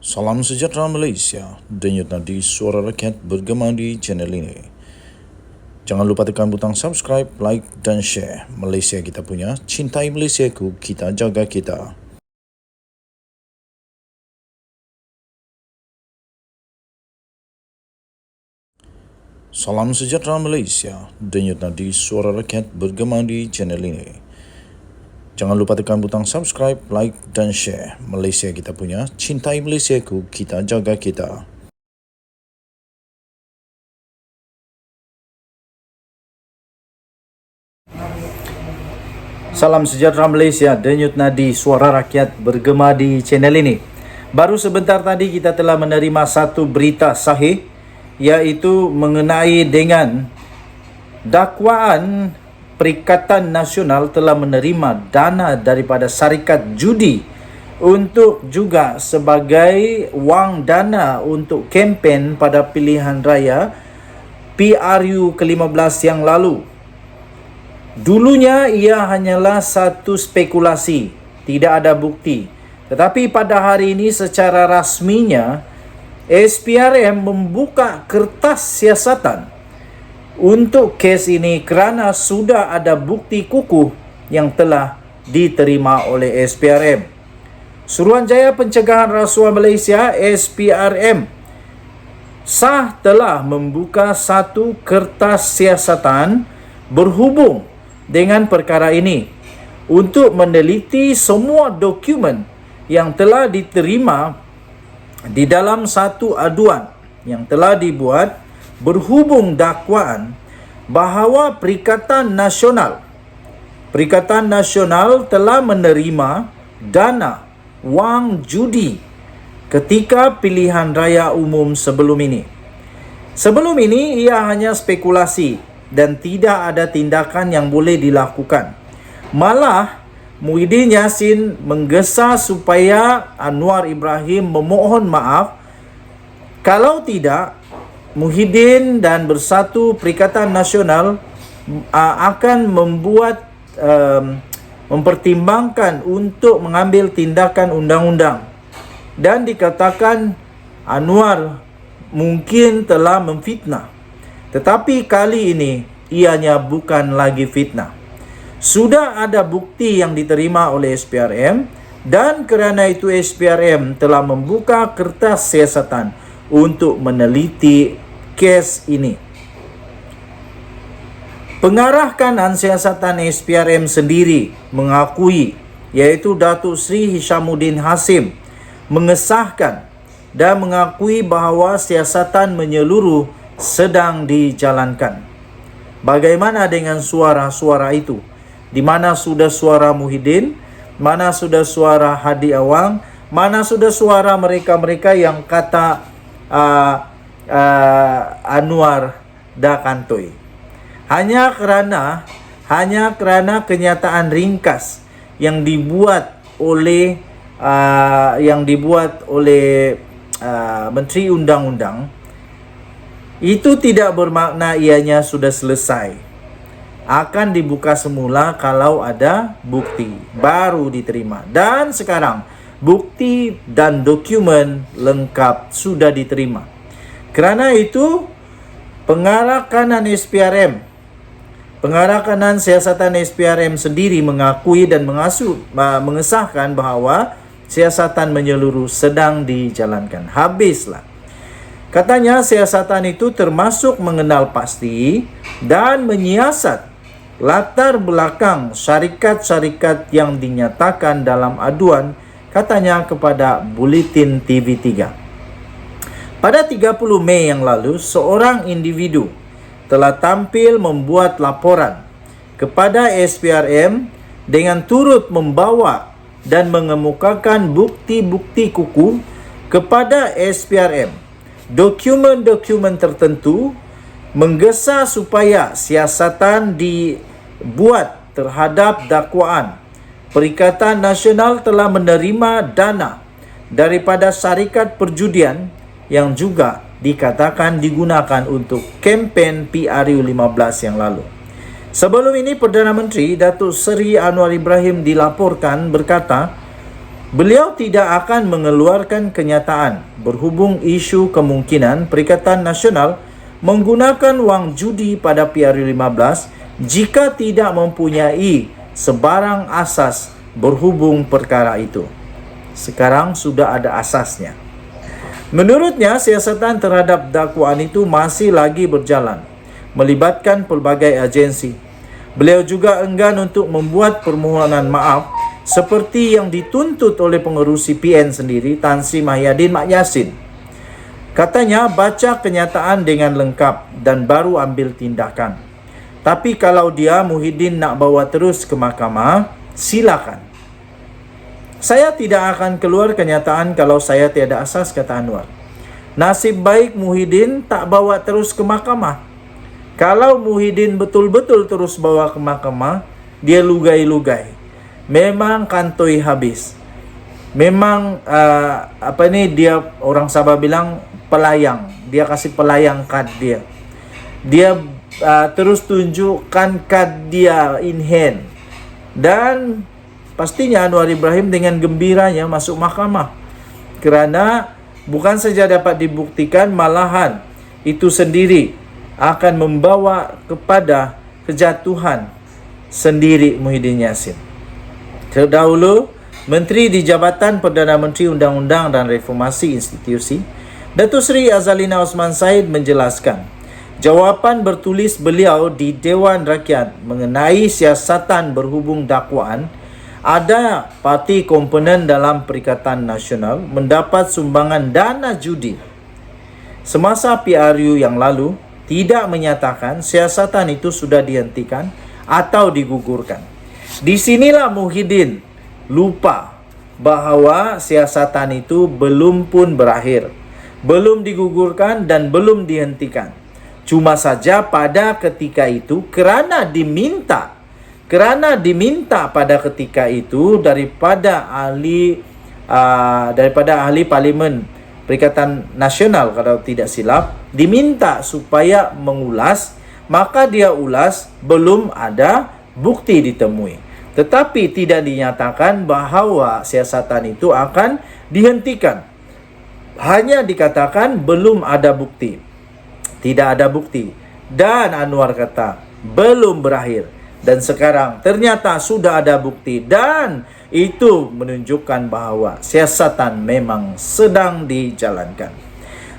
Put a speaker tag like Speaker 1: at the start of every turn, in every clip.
Speaker 1: Salam sejahtera Malaysia, denyut nadi suara rakyat bergema di channel ini. Jangan lupa tekan butang subscribe, like dan share. Malaysia kita punya, cintai Malaysiaku, kita jaga kita. Salam sejahtera Malaysia, denyut nadi suara rakyat bergema di channel ini. Jangan lupa tekan butang subscribe, like dan share. Malaysia kita punya, cintai Malaysiaku, kita jaga kita.
Speaker 2: Salam sejahtera Malaysia, denyut nadi suara rakyat bergema di channel ini. Baru sebentar tadi kita telah menerima satu berita sahih, iaitu mengenai dengan dakwaan Perikatan Nasional telah menerima dana daripada syarikat judi untuk juga sebagai wang dana untuk kempen pada pilihan raya PRU ke-15 yang lalu. Dulunya ia hanyalah satu spekulasi, tidak ada bukti. Tetapi pada hari ini secara rasminya SPRM membuka kertas siasatan untuk kes ini kerana sudah ada bukti kukuh yang telah diterima oleh SPRM. Suruhanjaya Pencegahan Rasuah Malaysia SPRM sah telah membuka satu kertas siasatan berhubung dengan perkara ini untuk meneliti semua dokumen yang telah diterima di dalam satu aduan yang telah dibuat berhubung dakwaan bahawa Perikatan Nasional telah menerima dana wang judi ketika pilihan raya umum sebelum ini. Sebelum ini ia hanya spekulasi dan tidak ada tindakan yang boleh dilakukan. Malah Muhyiddin Yassin menggesa supaya Anwar Ibrahim memohon maaf. Kalau tidak, Muhyiddin dan Bersatu Perikatan Nasional akan mempertimbangkan untuk mengambil tindakan undang-undang. Dan dikatakan Anwar mungkin telah memfitnah. Tetapi kali ini ianya bukan lagi fitnah. Sudah ada bukti yang diterima oleh SPRM dan kerana itu SPRM telah membuka kertas siasatan untuk meneliti kes ini. Pengarah kanan siasatan SPRM sendiri mengakui, iaitu Datuk Seri Hishamuddin Hashim, mengesahkan dan mengakui bahawa siasatan menyeluruh sedang dijalankan. Bagaimana dengan suara-suara itu? Di mana sudah suara Muhyiddin? Mana sudah suara Hadi Awang? Mana sudah suara mereka-mereka yang kata Anwar dah kantoi? Hanya kerana kenyataan ringkas yang dibuat oleh Menteri Undang-Undang, itu tidak bermakna ianya sudah selesai. Akan dibuka semula kalau ada bukti baru diterima. Dan sekarang bukti dan dokumen lengkap sudah diterima. Kerana itu pengarah kanan siasatan SPRM sendiri mengakui dan mengesahkan bahawa siasatan menyeluruh sedang dijalankan. Habislah. Katanya siasatan itu termasuk mengenal pasti dan menyiasat latar belakang syarikat-syarikat yang dinyatakan dalam aduan, katanya kepada Buletin TV3. Pada 30 Mei yang lalu, seorang individu telah tampil membuat laporan kepada SPRM dengan turut membawa dan mengemukakan bukti-bukti kukuh kepada SPRM. Dokumen-dokumen tertentu menggesa supaya siasatan dibuat terhadap dakwaan Perikatan Nasional telah menerima dana daripada syarikat perjudian yang juga dikatakan digunakan untuk kempen PRU 15 yang lalu. Sebelum ini Perdana Menteri Datuk Seri Anwar Ibrahim dilaporkan berkata Beliau tidak akan mengeluarkan kenyataan berhubung isu kemungkinan Perikatan Nasional menggunakan wang judi pada PRU15 jika tidak mempunyai sebarang asas berhubung perkara itu. Sekarang sudah ada asasnya. Menurutnya, siasatan terhadap dakwaan itu masih lagi berjalan, melibatkan pelbagai agensi. Beliau juga enggan untuk membuat permohonan maaf seperti yang dituntut oleh pengerusi PN sendiri, Tan Sri Mahyadin Mak Yassin. Katanya, baca kenyataan dengan lengkap dan baru ambil tindakan. Tapi kalau dia Muhyiddin nak bawa terus ke mahkamah, silakan. Saya tidak akan keluar kenyataan kalau saya tiada asas, kata Anwar. Nasib baik Muhyiddin tak bawa terus ke mahkamah. Kalau Muhyiddin betul-betul terus bawa ke mahkamah, dia lugai-lugai. Memang kantoi habis. Memang dia orang Sabah bilang pelayang. Dia kasih pelayang kad dia. Dia terus tunjukkan kad dia in hand. Dan pastinya Anwar Ibrahim dengan gembiranya masuk mahkamah. Kerana bukan saja dapat dibuktikan, malahan itu sendiri akan membawa kepada kejatuhan sendiri Muhyiddin Yassin. Terdahulu, Menteri di Jabatan Perdana Menteri Undang-Undang dan Reformasi Institusi, Datuk Seri Azalina Osman Said menjelaskan, jawapan bertulis beliau di Dewan Rakyat mengenai siasatan berhubung dakwaan, ada parti komponen dalam Perikatan Nasional mendapat sumbangan dana judi. Semasa PRU yang lalu, tidak menyatakan siasatan itu sudah dihentikan atau digugurkan. Di sinilah Muhyiddin lupa bahawa siasatan itu belum pun berakhir, belum digugurkan dan belum dihentikan. Cuma saja pada ketika itu kerana diminta pada ketika itu daripada ahli Parlimen Perikatan Nasional, kalau tidak silap, diminta supaya mengulas, maka dia ulas, belum ada bukti ditemui. Tetapi tidak dinyatakan bahawa siasatan itu akan dihentikan. Hanya dikatakan belum ada bukti. Tidak ada bukti. Dan Anwar kata, belum berakhir. Dan sekarang ternyata sudah ada bukti. Dan itu menunjukkan bahawa siasatan memang sedang dijalankan.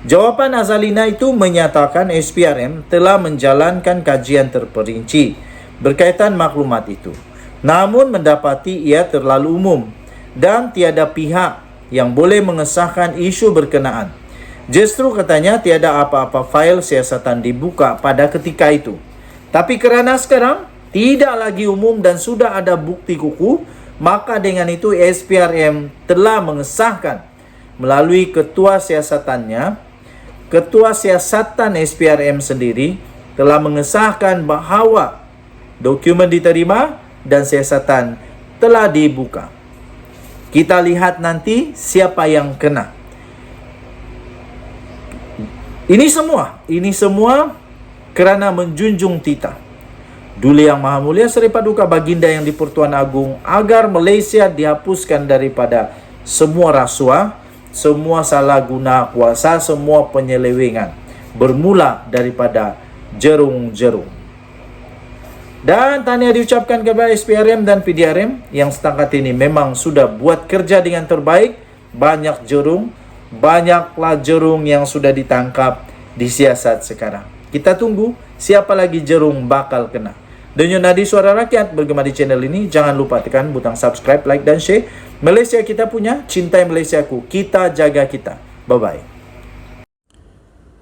Speaker 2: Jawapan Azalina itu menyatakan SPRM telah menjalankan kajian terperinci berkaitan maklumat itu. Namun mendapati ia terlalu umum dan tiada pihak yang boleh mengesahkan isu berkenaan. Justru katanya tiada apa-apa fail siasatan dibuka pada ketika itu. Tapi kerana sekarang tidak lagi umum dan sudah ada bukti kukuh, maka dengan itu SPRM telah mengesahkan melalui ketua siasatan SPRM sendiri telah mengesahkan bahawa dokumen diterima dan siasatan telah dibuka. Kita lihat nanti siapa yang kena. Ini semua kerana menjunjung titah Duli Yang Maha Mulia Seri Paduka Baginda Yang di-Pertuan Agong agar Malaysia dihapuskan daripada semua rasuah, semua salah guna kuasa, semua penyelewengan, bermula daripada jerung-jerung. Dan tahniah diucapkan kepada SPRM dan PDRM yang setakat ini memang sudah buat kerja dengan terbaik. Banyak banyaklah jerung yang sudah ditangkap di siasat sekarang. Kita tunggu siapa lagi jerung bakal kena. Denyut Nadi Suara Rakyat bergema di channel ini. Jangan lupa tekan butang subscribe, like dan share. Malaysia kita punya, cintai Malaysiaku, kita jaga kita. Bye-bye.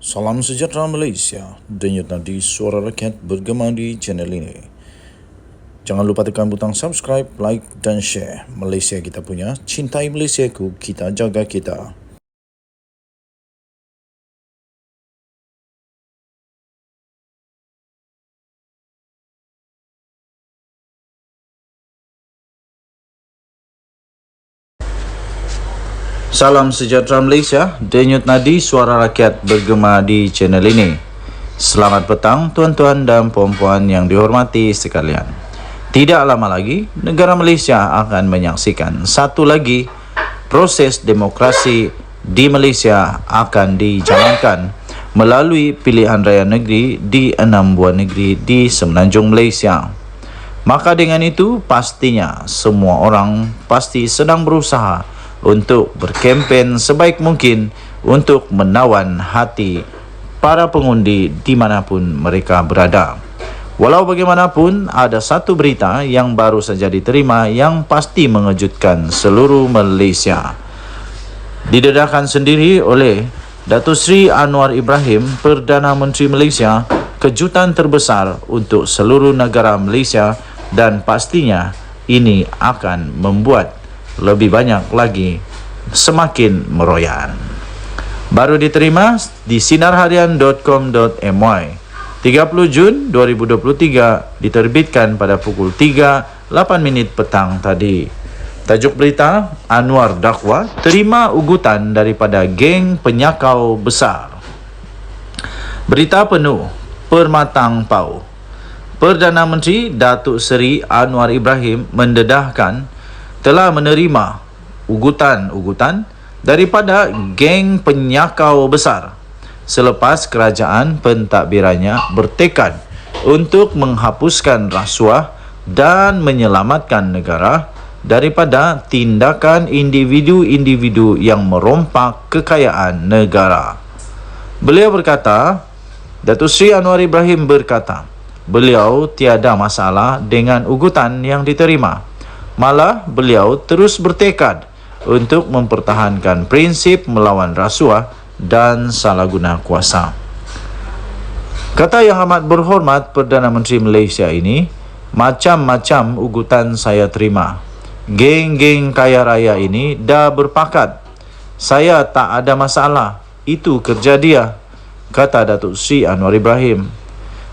Speaker 1: Salam sejahtera Malaysia. Denyut Nadi Suara Rakyat bergema di channel ini. Jangan lupa tekan butang subscribe, like dan share. Malaysia kita punya, cintai Malaysiaku, kita jaga kita. Salam sejahtera Malaysia, Denyut Nadi Suara Rakyat bergema di channel ini. Selamat petang tuan-tuan dan puan-puan yang dihormati sekalian. Tidak lama lagi, negara Malaysia akan menyaksikan satu lagi
Speaker 2: proses demokrasi di Malaysia akan dijalankan melalui pilihan raya negeri di 6 buah negeri di semenanjung Malaysia. Maka dengan itu, pastinya semua orang pasti sedang berusaha untuk berkempen sebaik mungkin untuk menawan hati para pengundi dimanapun mereka berada. Walau bagaimanapun, ada satu berita yang baru saja diterima yang pasti mengejutkan seluruh Malaysia. Didedahkan sendiri oleh Datuk Seri Anwar Ibrahim, Perdana Menteri Malaysia, kejutan terbesar untuk seluruh negara Malaysia dan pastinya ini akan membuat lebih banyak lagi semakin meroyan. Baru diterima di sinarharian.com.my 30 Jun 2023, diterbitkan pada pukul 3.08 petang tadi. Tajuk berita, Anwar dakwa terima ugutan daripada geng penyakau besar. Berita penuh Permatang Pau. Perdana Menteri Datuk Seri Anwar Ibrahim mendedahkan telah menerima ugutan-ugutan daripada geng penyakau besar selepas kerajaan pentadbirannya bertekad untuk menghapuskan rasuah dan menyelamatkan negara daripada tindakan individu-individu yang merompak kekayaan negara. Beliau berkata, Datuk Seri Anwar Ibrahim berkata, beliau tiada masalah dengan ugutan yang diterima. Malah beliau terus bertekad untuk mempertahankan prinsip melawan rasuah dan salah guna kuasa. Kata Yang Amat Berhormat Perdana Menteri Malaysia ini, macam-macam ugutan saya terima. Geng-geng kaya raya ini dah berpakat. Saya tak ada masalah. Itu kerja dia, kata Datuk Seri Anwar Ibrahim.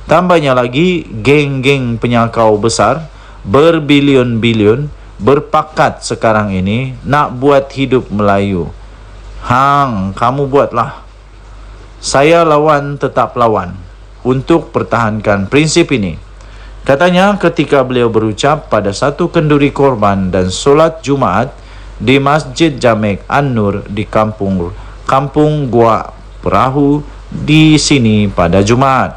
Speaker 2: Tambahnya lagi, geng-geng penyakau besar berbilion-bilion berpakat sekarang ini nak buat hidup Melayu. Hang, kamu buatlah. Saya lawan tetap lawan untuk pertahankan prinsip ini. Katanya ketika beliau berucap pada satu kenduri korban dan solat Jumaat di Masjid Jamek An-Nur di Kampung Gua Perahu di sini pada Jumaat.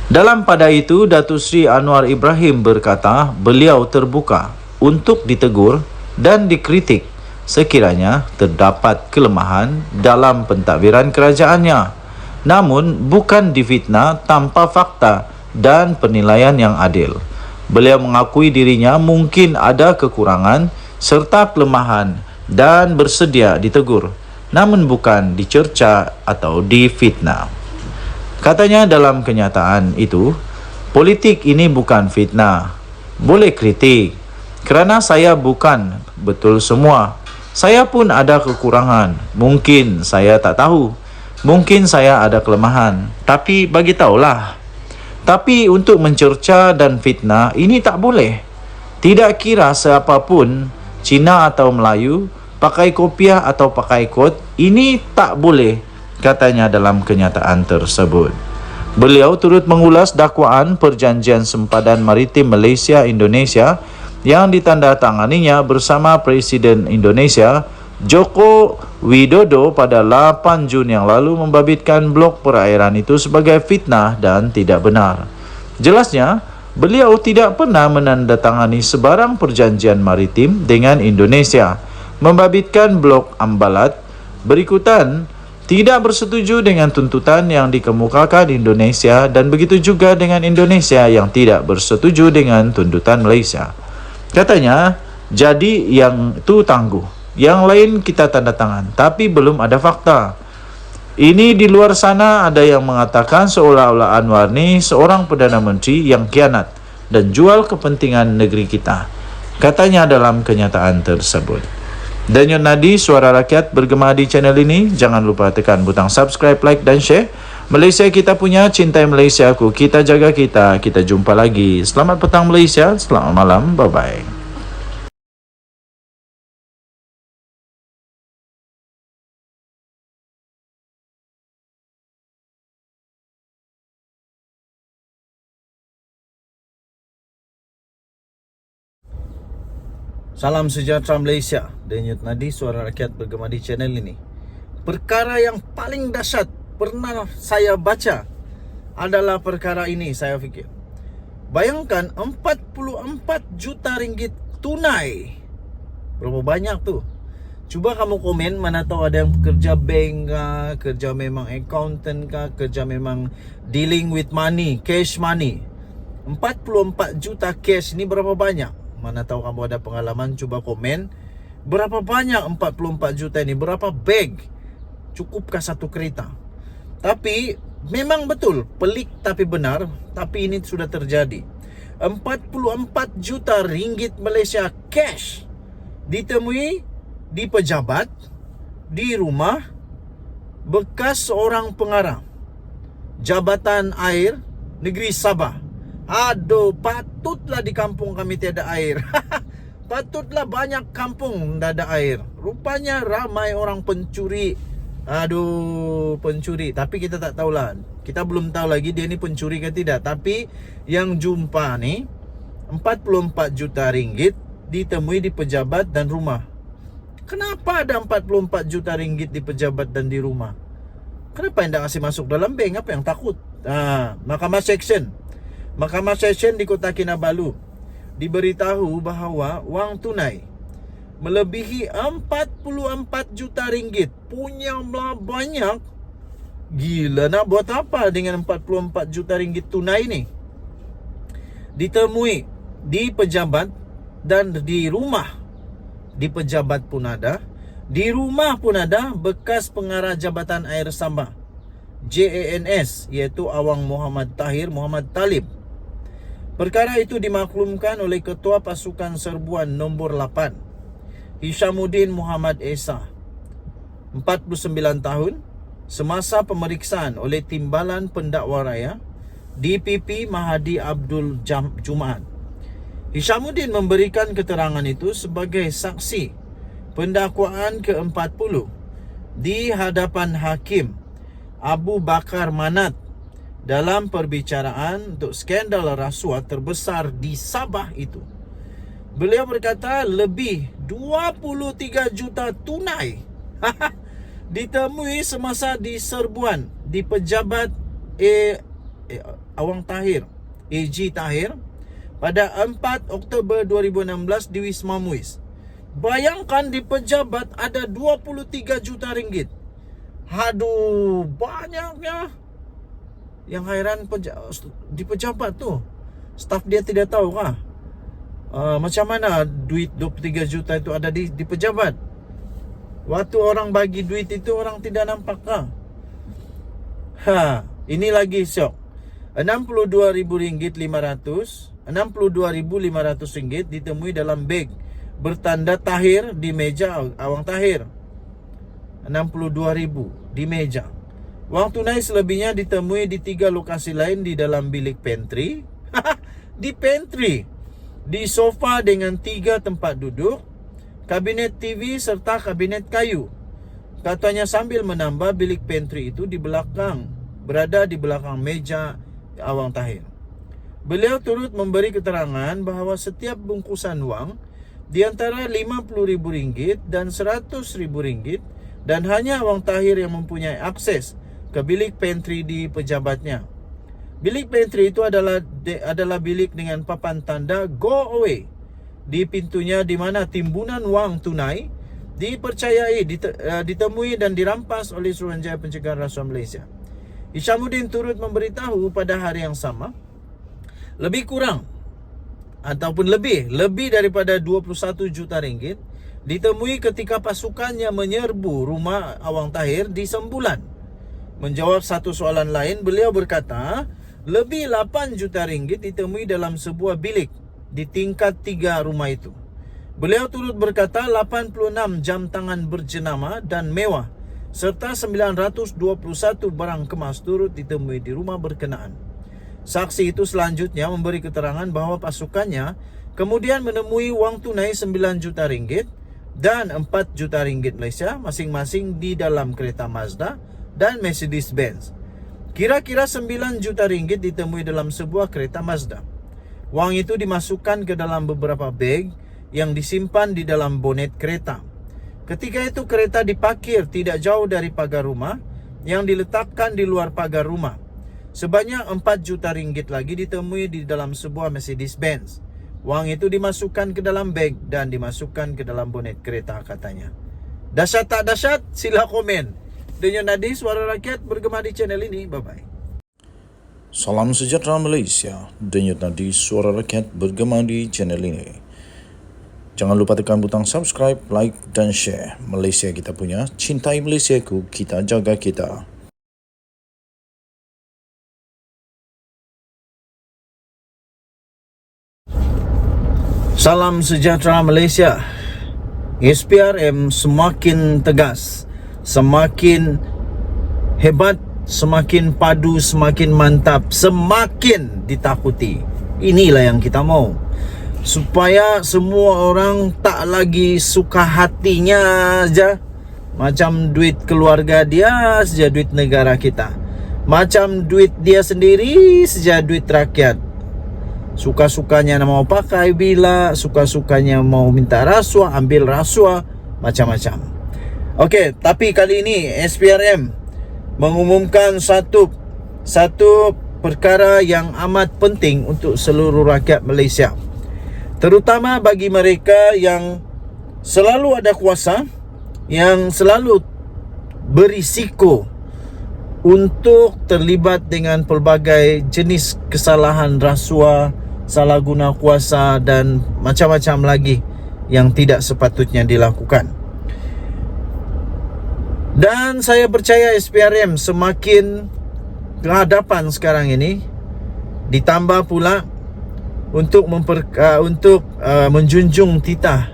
Speaker 2: Dalam pada itu, Datuk Seri Anwar Ibrahim berkata beliau terbuka untuk ditegur dan dikritik sekiranya terdapat kelemahan dalam pentadbiran kerajaannya. Namun, bukan difitnah tanpa fakta dan penilaian yang adil. Beliau mengakui dirinya mungkin ada kekurangan serta kelemahan dan bersedia ditegur, namun bukan dicerca atau difitnah. Katanya dalam kenyataan itu, politik ini bukan fitnah. Boleh kritik, kerana saya bukan betul semua. Saya pun ada kekurangan. Mungkin saya tak tahu. Mungkin saya ada kelemahan. Tapi bagi tahulah. Tapi untuk mencerca dan fitnah, ini tak boleh. Tidak kira siapapun, Cina atau Melayu, pakai kopiah atau pakai kot, ini tak boleh, katanya dalam kenyataan tersebut. Beliau turut mengulas dakwaan Perjanjian Sempadan Maritim Malaysia-Indonesia yang ditandatanganinya bersama Presiden Indonesia Joko Widodo pada 8 Jun yang lalu membabitkan blok perairan itu sebagai fitnah dan tidak benar. Jelasnya, beliau tidak pernah menandatangani sebarang perjanjian maritim dengan Indonesia, membabitkan blok Ambalat. Berikutan, tidak bersetuju dengan tuntutan yang dikemukakan Indonesia dan begitu juga dengan Indonesia yang tidak bersetuju dengan tuntutan Malaysia. Katanya, jadi yang itu tangguh, yang lain kita tanda tangan, tapi belum ada fakta. Ini di luar sana ada yang mengatakan seolah-olah Anwar ni seorang Perdana Menteri yang khianat dan jual kepentingan negeri kita, katanya dalam kenyataan tersebut. Denyut nadi suara rakyat bergema di channel ini. Jangan lupa tekan butang subscribe, like dan share. Malaysia kita punya, cintai Malaysia aku, kita jaga kita. Kita jumpa lagi. Selamat petang Malaysia, selamat malam, bye-bye. Salam sejahtera Malaysia. Denyut Nadi, suara rakyat bergema di channel ini. Perkara yang paling dahsyat pernah saya baca adalah perkara ini, saya fikir. Bayangkan 44 juta ringgit tunai. Berapa banyak tuh? Cuba kamu komen, mana tahu ada yang kerja bank kah, kerja memang accountant kah, kerja memang dealing with money, cash money. 44 juta cash ini berapa banyak? Mana tahu kamu ada pengalaman, coba komen. Berapa banyak 44 juta ini? Berapa bag? Cukupkah satu kereta? Tapi memang betul, pelik tapi benar, tapi ini sudah terjadi. 44 juta ringgit Malaysia cash ditemui di pejabat, di rumah bekas seorang pengarah Jabatan Air Negeri Sabah. Aduh, patutlah di kampung kami tiada air. Patutlah banyak kampung tidak ada air. Rupanya ramai orang pencuri. Aduh, pencuri. Tapi kita tak tahulah. Kita belum tahu lagi dia ni pencuri ke tidak. Tapi yang jumpa ni 44 juta ringgit ditemui di pejabat dan rumah. Kenapa ada 44 juta ringgit di pejabat dan di rumah? Kenapa tidak kasih masuk dalam bank? Apa yang takut? Mahkamah Seksyen di Kota Kinabalu diberitahu bahawa wang tunai melebihi 44 juta ringgit. Punya banyak. Gila, nak buat apa dengan 44 juta ringgit tunai ni? Ditemui di pejabat dan di rumah. Di pejabat pun ada, di rumah pun ada bekas pengarah Jabatan Air Sabah JANS, iaitu Awang Muhammad Tahir Muhammad Talib. Perkara itu dimaklumkan oleh Ketua Pasukan Serbuan nombor 8 Hishamuddin Muhammad Esa, 49 tahun, semasa pemeriksaan oleh Timbalan Pendakwa Raya DPP Mahadi Abdul Jumaat. Hishamuddin memberikan keterangan itu sebagai saksi pendakwaan ke-40 di hadapan Hakim Abu Bakar Manat dalam perbicaraan untuk skandal rasuah terbesar di Sabah itu. Beliau berkata lebih 23 juta tunai ditemui semasa di serbuan di pejabat Awang Tahir, AG Tahir, pada 4 Oktober 2016 di Wisma Muiz. Bayangkan di pejabat ada 23 juta ringgit. Aduh, banyaknya. Yang hairan di pejabat tu, staf dia tidak tahu kah? Macam mana duit 23 juta itu ada di pejabat? Waktu orang bagi duit itu orang tidak nampak kah? Ini lagi syok. RM62.500 ditemui dalam beg bertanda Tahir di meja Awang Tahir. 62,000 di meja. Wang tunai selebihnya ditemui di 3 lokasi lain di dalam bilik pantry. Di pantry, di sofa dengan 3 tempat duduk, kabinet TV serta kabinet kayu. Katanya sambil menambah bilik pantry itu berada di belakang meja Awang Tahir. Beliau turut memberi keterangan bahawa setiap bungkusan wang di antara RM50,000 dan RM100,000 dan hanya Awang Tahir yang mempunyai akses ke bilik pantry di pejabatnya. Bilik pantry itu adalah bilik dengan papan tanda go away di pintunya, di mana timbunan wang tunai dipercayai ditemui dan dirampas oleh Suruhanjaya Pencegahan Rasuah Malaysia. Hishamuddin turut memberitahu pada hari yang sama lebih kurang ataupun lebih daripada 21 juta ringgit ditemui ketika pasukannya menyerbu rumah Awang Tahir di Sembulan. Menjawab satu soalan lain, beliau berkata lebih 8 juta ringgit ditemui dalam sebuah bilik di tingkat 3 rumah itu. Beliau turut berkata 86 jam tangan berjenama dan mewah serta 921 barang kemas turut ditemui di rumah berkenaan. Saksi itu selanjutnya memberi keterangan bahawa pasukannya kemudian menemui wang tunai 9 juta ringgit dan 4 juta ringgit Malaysia masing-masing di dalam kereta Mazda dan Mercedes-Benz. Kira-kira 9 juta ringgit ditemui dalam sebuah kereta Mazda. Wang itu dimasukkan ke dalam beberapa beg yang disimpan di dalam bonet kereta. Ketika itu kereta diparkir tidak jauh dari pagar rumah yang diletakkan di luar pagar rumah. Sebanyak 4 juta ringgit lagi ditemui di dalam sebuah Mercedes-Benz. Wang itu dimasukkan ke dalam beg dan dimasukkan ke dalam bonet kereta, katanya. Dahsyat tak dahsyat? Sila komen. Denyut nadi suara rakyat bergema di channel ini. Bye-bye.
Speaker 1: Salam sejahtera Malaysia. Denyut nadi suara rakyat bergema di channel ini. Jangan lupa tekan butang subscribe, like dan share. Malaysia kita punya, cintai Malaysiaku, kita jaga kita.
Speaker 2: Salam sejahtera Malaysia. SPRM semakin tegas, semakin hebat, semakin padu, semakin mantap, semakin ditakuti. Inilah yang kita mau. Supaya semua orang tak lagi suka hatinya aja, macam duit keluarga dia saja duit negara kita, macam duit dia sendiri saja duit rakyat. Suka-sukanya mau pakai bila, suka-sukanya mau minta rasuah, ambil rasuah, macam-macam. Okey, tapi kali ini SPRM mengumumkan satu perkara yang amat penting untuk seluruh rakyat Malaysia, terutama bagi mereka yang selalu ada kuasa, yang selalu berisiko untuk terlibat dengan pelbagai jenis kesalahan rasuah, salah guna kuasa dan macam-macam lagi yang tidak sepatutnya dilakukan. Dan saya percaya SPRM semakin ke hadapan sekarang ini, ditambah pula untuk menjunjung titah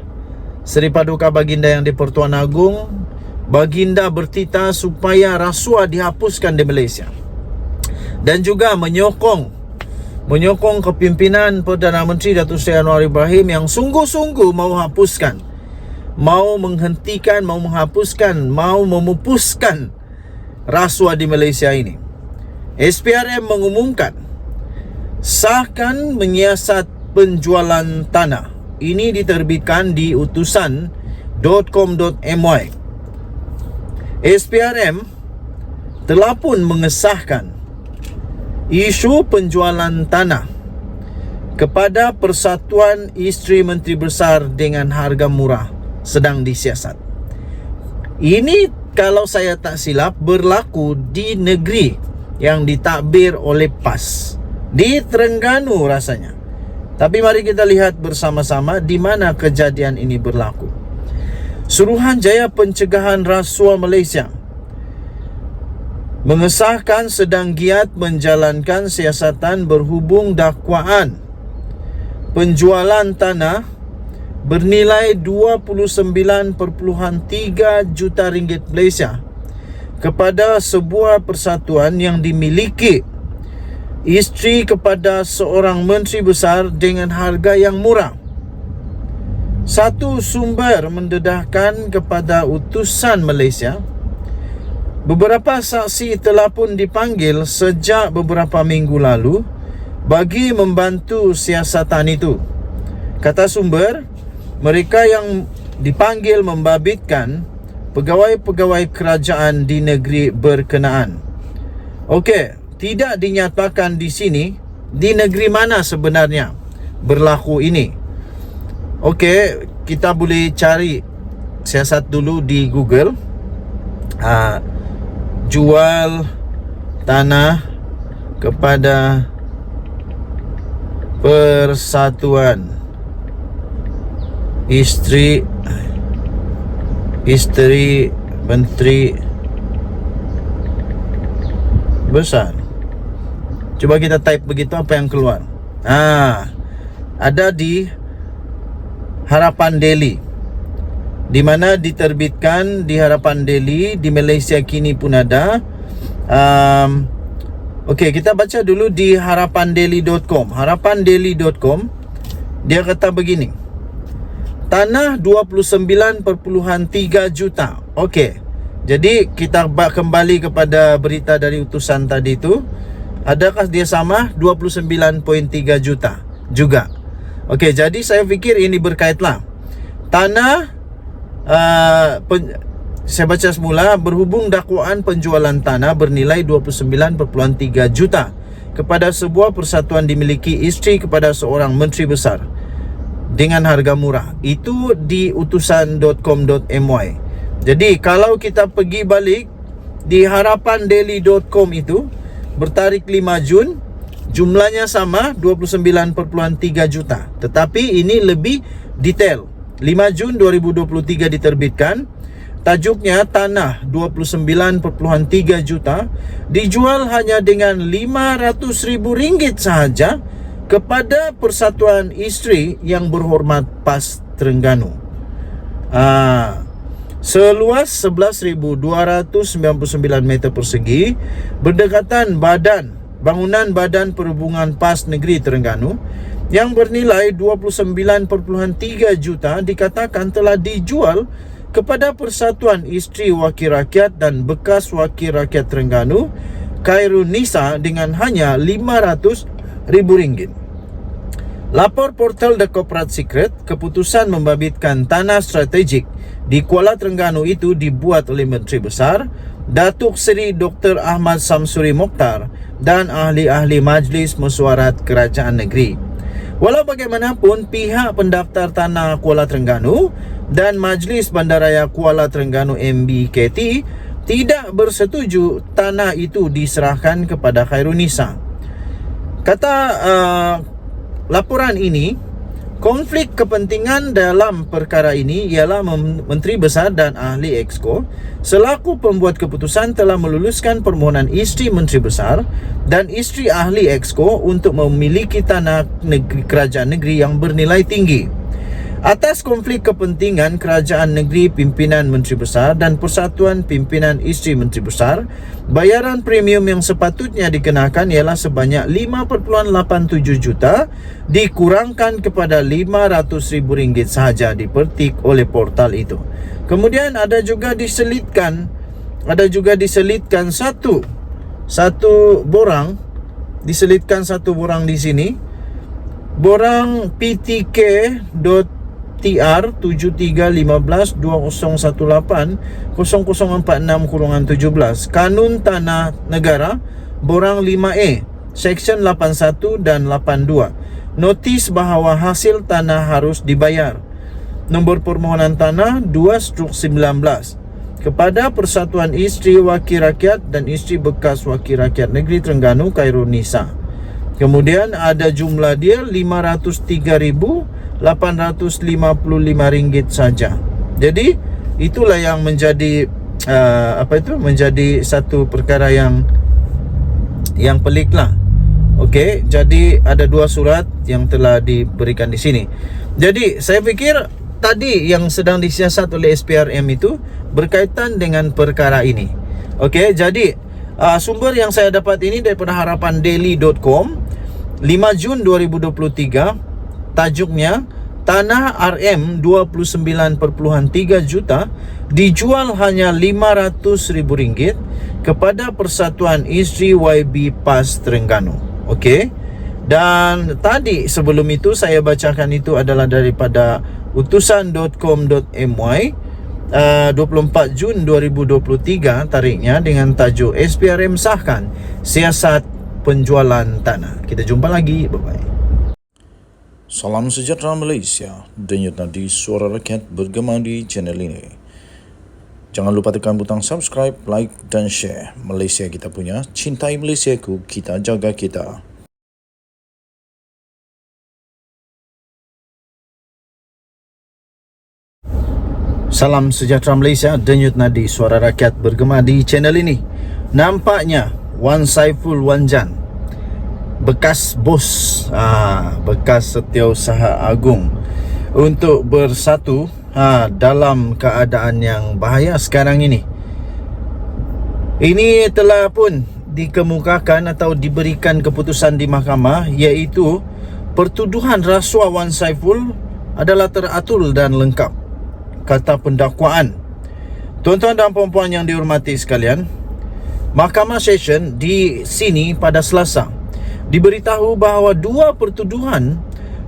Speaker 2: Seri Paduka Baginda Yang di-Pertuan Agong. Baginda bertitah supaya rasuah dihapuskan di Malaysia, dan juga menyokong kepimpinan Perdana Menteri Datuk Seri Anwar Ibrahim yang sungguh-sungguh mau hapuskan, mau menghentikan, mau menghapuskan, mau memupuskan rasuah di Malaysia ini. SPRM mengumumkan sahkan menyiasat penjualan tanah. Ini diterbitkan di utusan.com.my. SPRM telah pun mengesahkan isu penjualan tanah kepada Persatuan Isteri Menteri Besar dengan harga murah sedang disiasat. Ini kalau saya tak silap berlaku di negeri yang ditadbir oleh PAS, di Terengganu rasanya. Tapi mari kita lihat bersama-sama di mana kejadian ini berlaku. Suruhanjaya Pencegahan Rasuah Malaysia mengesahkan sedang giat menjalankan siasatan berhubung dakwaan penjualan tanah bernilai 29.3 juta ringgit Malaysia kepada sebuah persatuan yang dimiliki isteri kepada seorang menteri besar dengan harga yang murah. Satu sumber mendedahkan kepada utusan Malaysia, beberapa saksi telah pun dipanggil sejak beberapa minggu lalu bagi membantu siasatan itu. Kata sumber, mereka yang dipanggil membabitkan pegawai-pegawai kerajaan di negeri berkenaan. Okey, tidak dinyatakan di sini di negeri mana sebenarnya berlaku ini. Okey, kita boleh cari siasat dulu di Google. Jual tanah kepada Persatuan Isteri Menteri Besar. Cuba kita type begitu, apa yang keluar? Ada di Harapan Daily, di mana diterbitkan di Harapan Daily. Di Malaysia kini pun ada. Okey, kita baca dulu di harapandaily.com. Harapandaily.com, dia kata begini: tanah 29.3 juta. Okey, jadi kita kembali kepada berita dari utusan tadi itu. Adakah dia sama 29.3 juta juga? Okey, jadi saya fikir ini berkaitlah. Tanah saya baca semula, berhubung dakwaan penjualan tanah bernilai 29.3 juta kepada sebuah persatuan dimiliki isteri kepada seorang menteri besar dengan harga murah. Itu di utusan.com.my. Jadi kalau kita pergi balik di harapandaily.com itu bertarikh 5 Jun, jumlahnya sama 29.3 juta. Tetapi ini lebih detail. 5 Jun 2023 diterbitkan. Tajuknya, tanah 29.3 juta dijual hanya dengan RM500,000 sahaja kepada Persatuan Isteri Yang Berhormat PAS Terengganu. Seluas 11,299 meter persegi, berdekatan bangunan Badan Perhubungan PAS Negeri Terengganu yang bernilai 29.3 juta dikatakan telah dijual kepada Persatuan Isteri Wakil Rakyat dan Bekas Wakil Rakyat Terengganu, Khairunisa, dengan hanya RM500,000. Lapor portal The Corporate Secret, keputusan membabitkan tanah strategik di Kuala Terengganu itu dibuat oleh Menteri Besar Datuk Seri Dr. Ahmad Samsuri Mokhtar dan ahli-ahli Majlis Mesyuarat Kerajaan Negeri. Walau bagaimanapun, pihak pendaftar tanah Kuala Terengganu dan Majlis Bandaraya Kuala Terengganu MBKT tidak bersetuju tanah itu diserahkan kepada Khairunisa. Kata laporan ini, konflik kepentingan dalam perkara ini ialah Menteri Besar dan Ahli Exco selaku pembuat keputusan telah meluluskan permohonan isteri Menteri Besar dan isteri Ahli Exco untuk memiliki tanah kerajaan negeri yang bernilai tinggi. Atas konflik kepentingan kerajaan negeri pimpinan Menteri Besar dan Persatuan Pimpinan Isteri Menteri Besar, bayaran premium yang sepatutnya dikenakan ialah sebanyak 5.87 juta dikurangkan kepada RM500,000 sahaja, dipetik oleh portal itu. Kemudian ada juga diselitkan satu borang di sini, borang PTK.TR 731520180046-17 Kanun Tanah Negara borang 5A Seksyen 81 dan 82, notis bahawa hasil tanah harus dibayar. Nombor permohonan tanah 2/19 kepada Persatuan Isteri Wakil Rakyat dan Isteri Bekas Wakil Rakyat Negeri Terengganu, Khairunisa. Kemudian ada jumlah dia RM503,855 saja. Jadi itulah yang menjadi menjadi satu perkara yang peliklah. Okey, jadi ada dua surat yang telah diberikan di sini. Jadi saya fikir tadi yang sedang disiasat oleh SPRM itu berkaitan dengan perkara ini. Okey, jadi sumber yang saya dapat ini daripada harapandaily.com 5 Jun 2023. Tajuknya, tanah RM 29.3 juta dijual hanya RM500,000 kepada Persatuan Isteri YB PAS Terengganu. Okey. Dan tadi sebelum itu saya bacakan itu adalah daripada utusan.com.my 24 Jun 2023 tarikhnya, dengan tajuk SPRM sahkan siasat penjualan tanah. Kita jumpa lagi. Bye-bye.
Speaker 1: Salam sejahtera Malaysia. Denyut nadi suara rakyat bergema di channel ini. Jangan lupa tekan butang subscribe, like dan share. Malaysia kita punya, cintai Malaysiaku, kita jaga kita.
Speaker 2: Salam sejahtera Malaysia. Denyut nadi suara rakyat bergema di channel ini. Nampaknya Wan Saiful Wanjan, bekas bos, bekas Setiausaha Agung, untuk bersatu dalam keadaan yang bahaya sekarang ini. Ini telah pun dikemukakan atau diberikan keputusan di mahkamah, iaitu pertuduhan rasuah Wan Saiful adalah teratur dan lengkap, kata pendakwaan. Tuan-tuan dan puan-puan yang dihormati sekalian, Mahkamah Session di sini pada Selasa diberitahu bahawa dua pertuduhan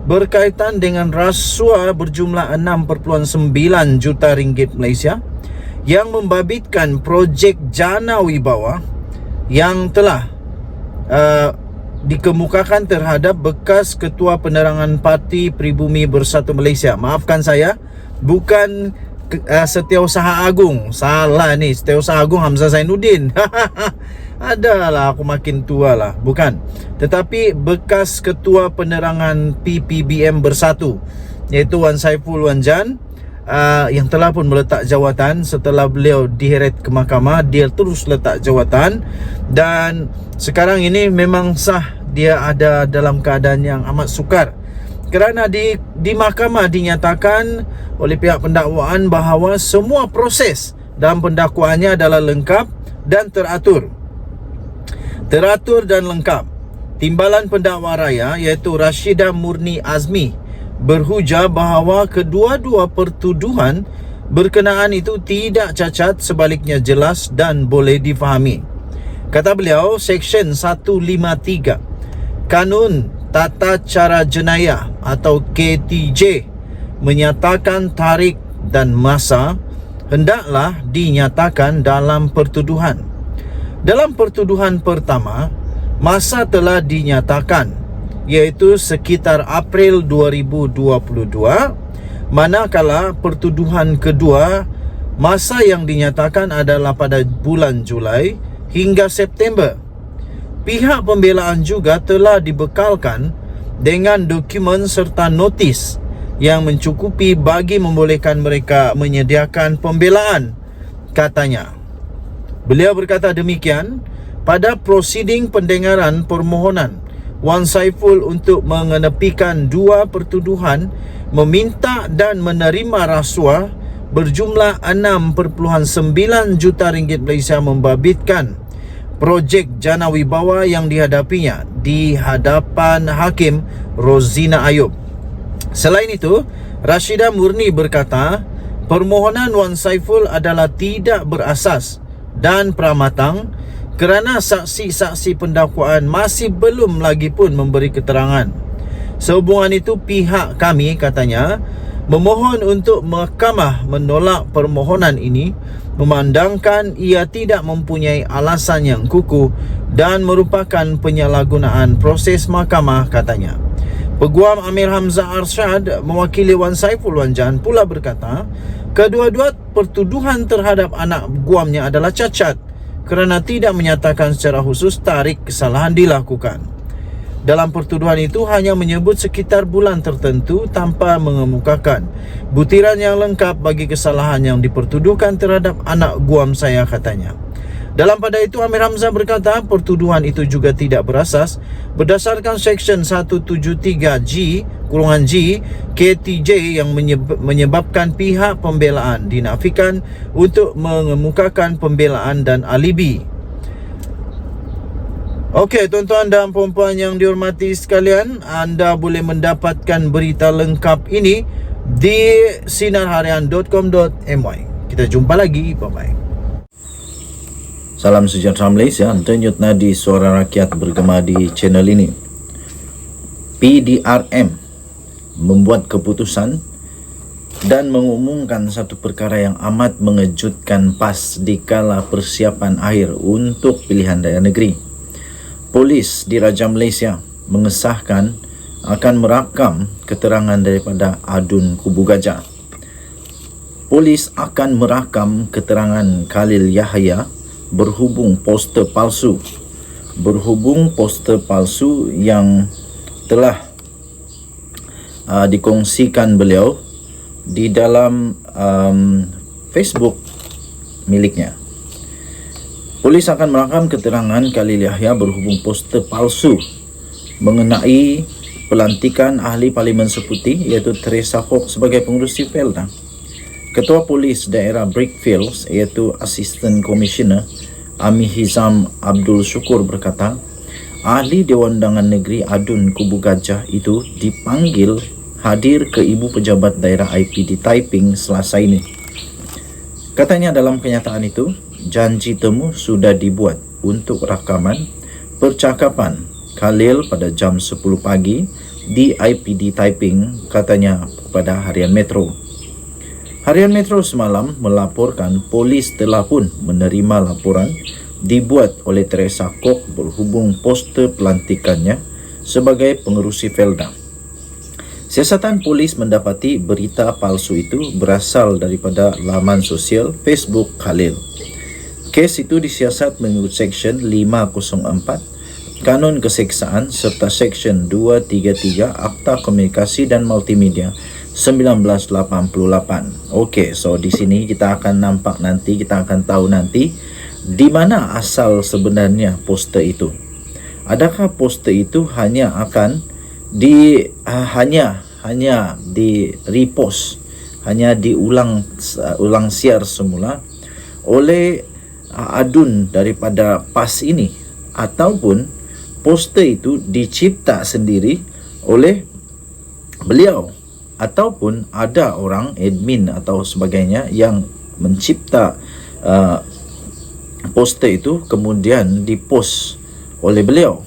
Speaker 2: berkaitan dengan rasuah berjumlah 6.9 juta ringgit Malaysia yang membabitkan projek Jana Wibawa yang telah dikemukakan terhadap bekas Ketua Penerangan Parti Pribumi Bersatu Malaysia. Maafkan saya, bukan Setiausaha Agung. Salah ni, Setiausaha Agung Hamzah Zainuddin. Adalah aku makin tua lah. Bukan. Tetapi bekas Ketua Penerangan PPBM Bersatu, iaitu Wan Saiful Wan Jan, yang telah pun meletak jawatan setelah beliau diheret ke mahkamah. Dia terus letak jawatan dan sekarang ini memang sah dia ada dalam keadaan yang amat sukar kerana di mahkamah dinyatakan oleh pihak pendakwaan bahawa semua proses dalam pendakwaannya adalah lengkap dan teratur dan lengkap. Timbalan pendakwa raya iaitu Rashidah Murni Azmi berhujah bahawa kedua-dua pertuduhan berkenaan itu tidak cacat, sebaliknya jelas dan boleh difahami. Kata beliau, Seksyen 153 Kanun Tata Cara Jenayah atau KTJ menyatakan tarikh dan masa hendaklah dinyatakan dalam pertuduhan. Dalam pertuduhan pertama, masa telah dinyatakan, iaitu sekitar April 2022, manakala pertuduhan kedua, masa yang dinyatakan adalah pada bulan Julai hingga September. Pihak pembelaan juga telah dibekalkan dengan dokumen serta notis yang mencukupi bagi membolehkan mereka menyediakan pembelaan, katanya. Beliau berkata demikian pada prosiding pendengaran permohonan Wan Saiful untuk mengenepikan dua pertuduhan meminta dan menerima rasuah berjumlah 6.9 juta ringgit Malaysia membabitkan projek Jana Wibawa yang dihadapinya di hadapan Hakim Rozina Ayub. Selain itu, Rashidah Murni berkata permohonan Wan Saiful adalah tidak berasas dan pramatang kerana saksi-saksi pendakwaan masih belum lagi pun memberi keterangan. Sehubungan itu, pihak kami, katanya, memohon untuk mahkamah menolak permohonan ini memandangkan ia tidak mempunyai alasan yang kukuh dan merupakan penyalahgunaan proses mahkamah, katanya. Peguam Amir Hamzah Arshad mewakili Wan Saiful Wan Jan pula berkata kedua-dua pertuduhan terhadap anak guamnya adalah cacat kerana tidak menyatakan secara khusus tarikh kesalahan dilakukan. Dalam pertuduhan itu hanya menyebut sekitar bulan tertentu tanpa mengemukakan butiran yang lengkap bagi kesalahan yang dipertuduhkan terhadap anak guam saya, katanya. Dalam pada itu, Amir Hamzah berkata pertuduhan itu juga tidak berasas berdasarkan Seksyen 173G KTJ yang menyebabkan pihak pembelaan dinafikan untuk mengemukakan pembelaan dan alibi. Okey, tuan-tuan dan puan-puan yang dihormati sekalian, anda boleh mendapatkan berita lengkap ini di sinarharian.com.my. Kita jumpa lagi, bye-bye.
Speaker 1: Salam sejahtera Malaysia, denyut nadi suara rakyat bergema di channel ini. PDRM membuat keputusan dan mengumumkan satu perkara yang amat mengejutkan pas di kala persiapan akhir untuk pilihan raya negeri. Polis di Raja Malaysia mengesahkan akan merakam keterangan daripada adun Kubu Gajah. Polis akan merakam keterangan Khalil Yahya berhubung poster palsu yang telah dikongsikan beliau di dalam Facebook miliknya. Polis akan merakam keterangan Khalil Yahya berhubung poster palsu mengenai pelantikan ahli Parlimen Seputi iaitu Teresa Hock sebagai pengurus Felda. Ketua Polis Daerah Brickfields iaitu Assistant Commissioner Ami Hizam Abdul Syukur berkata, ahli Dewan Undangan Negeri adun Kubu Gajah itu dipanggil hadir ke Ibu Pejabat Daerah IP di Taiping Selasa ini. Katanya dalam kenyataan itu, janji temu sudah dibuat untuk rakaman percakapan Khalil pada jam 10 pagi
Speaker 2: di IPD Taiping, katanya kepada Harian Metro. Harian Metro semalam melaporkan polis telah pun menerima laporan dibuat oleh Teresa Kok berhubung poster pelantikannya sebagai pengerusi Felda. Siasatan polis mendapati berita palsu itu berasal daripada laman sosial Facebook Khalil. Kes itu disiasat mengikut Seksyen 504 Kanun Keseksaan serta Seksyen 233 Akta Komunikasi dan Multimedia 1988. Okey, so di sini kita akan nampak nanti, kita akan tahu nanti di mana asal sebenarnya poster itu. Adakah poster itu hanya akan hanya di repost, hanya diulang siar semula oleh adun daripada PAS ini, ataupun poster itu dicipta sendiri oleh beliau, ataupun ada orang admin atau sebagainya yang mencipta poster itu kemudian dipost oleh beliau.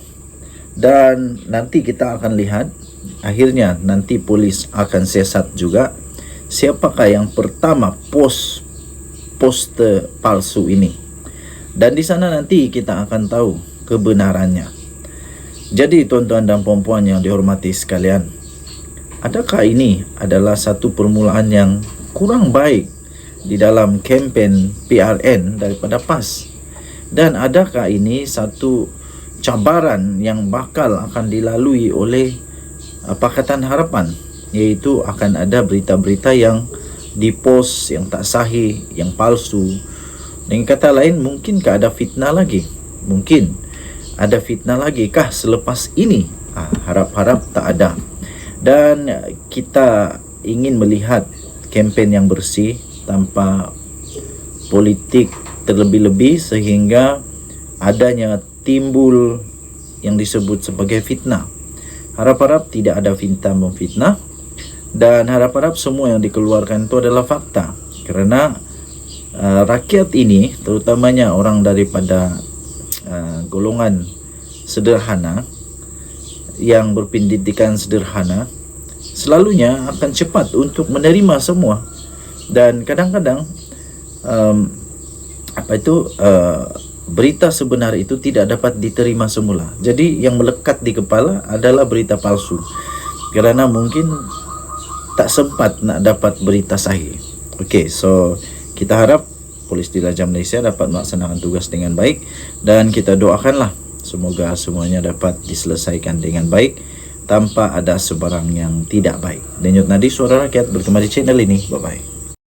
Speaker 2: Dan nanti kita akan lihat, akhirnya nanti polis akan siasat juga siapakah yang pertama post poster palsu ini. Dan di sana nanti kita akan tahu kebenarannya. Jadi tuan-tuan dan puan-puan yang dihormati sekalian, adakah ini adalah satu permulaan yang kurang baik di dalam kempen PRN daripada PAS? Dan adakah ini satu cabaran yang bakal akan dilalui oleh Pakatan Harapan, iaitu akan ada berita-berita yang dipost yang tak sahih, yang palsu? Dengan kata lain, mungkinkah ada fitnah lagi? Mungkin ada fitnah lagi kah selepas ini? Harap-harap tak ada. Dan kita ingin melihat kempen yang bersih tanpa politik terlebih-lebih, sehingga adanya timbul yang disebut sebagai fitnah. Harap-harap tidak ada fitnah memfitnah, dan harap-harap semua yang dikeluarkan itu adalah fakta. Kerana rakyat ini, terutamanya orang daripada golongan sederhana yang berpendidikan sederhana, selalunya akan cepat untuk menerima semua. Dan kadang-kadang berita sebenar itu tidak dapat diterima semula. Jadi yang melekat di kepala adalah berita palsu, kerana mungkin tak sempat nak dapat berita sahih. Okey, so kita harap Polis Diraja Malaysia dapat melaksanakan tugas dengan baik, dan kita doakanlah semoga semuanya dapat diselesaikan dengan baik tanpa ada sebarang yang tidak baik. Denyut nadi suara rakyat berkembang di channel ini. Bye bye.